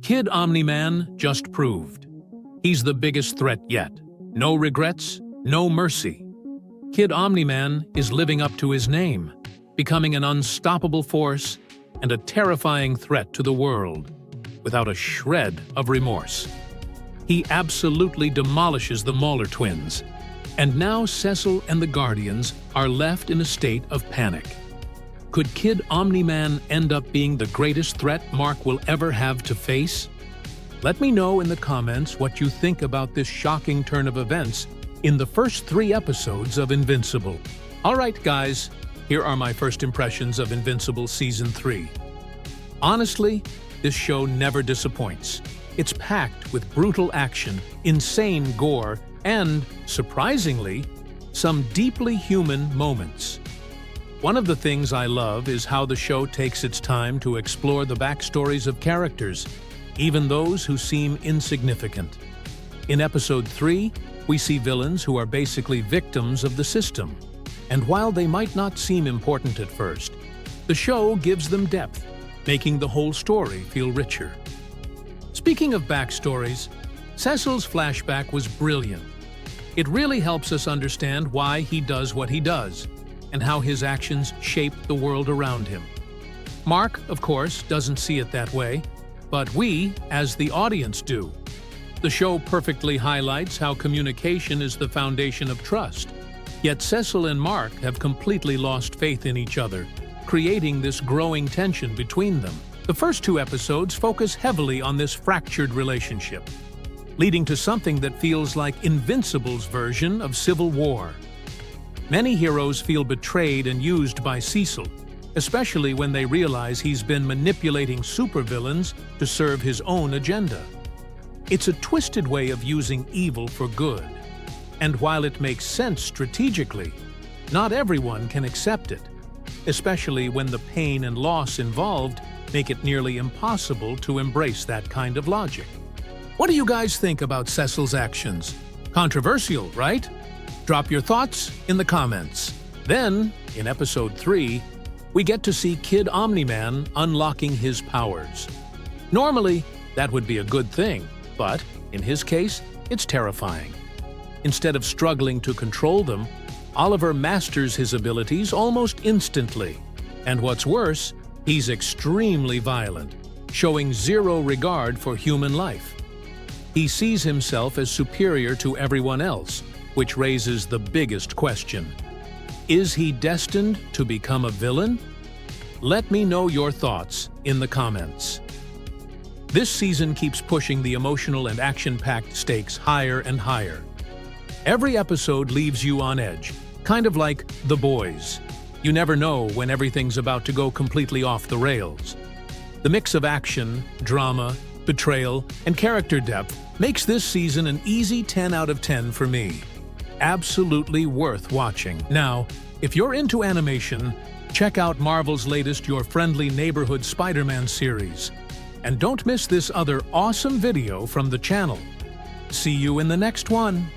Kid Omni-Man just proved. He's the biggest threat yet. No regrets, no mercy. Kid Omni-Man is living up to his name, becoming an unstoppable force and a terrifying threat to the world, without a shred of remorse. He absolutely demolishes the Mauler twins, and now Cecil and the Guardians are left in a state of panic. Could Kid Omni-Man end up being the greatest threat Mark will ever have to face? Let me know in the comments what you think about this shocking turn of events in the first 3 episodes of Invincible. Alright guys, here are my first impressions of Invincible Season 3. Honestly, this show never disappoints. It's packed with brutal action, insane gore, and, surprisingly, some deeply human moments. One of the things I love is how the show takes its time to explore the backstories of characters, even those who seem insignificant. In Episode 3, we see villains who are basically victims of the system, and while they might not seem important at first, the show gives them depth, making the whole story feel richer. Speaking of backstories, Cecil's flashback was brilliant. It really helps us understand why he does what he does, and how his actions shape the world around him. Mark, of course, doesn't see it that way, but we, as the audience, do. The show perfectly highlights how communication is the foundation of trust, yet Cecil and Mark have completely lost faith in each other, creating this growing tension between them. The first 2 episodes focus heavily on this fractured relationship, leading to something that feels like Invincible's version of Civil War. Many heroes feel betrayed and used by Cecil, especially when they realize he's been manipulating supervillains to serve his own agenda. It's a twisted way of using evil for good, and while it makes sense strategically, not everyone can accept it, especially when the pain and loss involved make it nearly impossible to embrace that kind of logic. What do you guys think about Cecil's actions? Controversial, right? Drop your thoughts in the comments. Then, in Episode 3, we get to see Kid Omni-Man unlocking his powers. Normally, that would be a good thing, but in his case, it's terrifying. Instead of struggling to control them, Oliver masters his abilities almost instantly. And what's worse, he's extremely violent, showing zero regard for human life. He sees himself as superior to everyone else, which raises the biggest question. Is he destined to become a villain? Let me know your thoughts in the comments. This season keeps pushing the emotional and action-packed stakes higher and higher. Every episode leaves you on edge, kind of like The Boys. You never know when everything's about to go completely off the rails. The mix of action, drama, betrayal, and character depth makes this season an easy 10 out of 10 for me. Absolutely worth watching. Now, if you're into animation, check out Marvel's latest Your Friendly Neighborhood Spider-Man series. And don't miss this other awesome video from the channel. See you in the next one.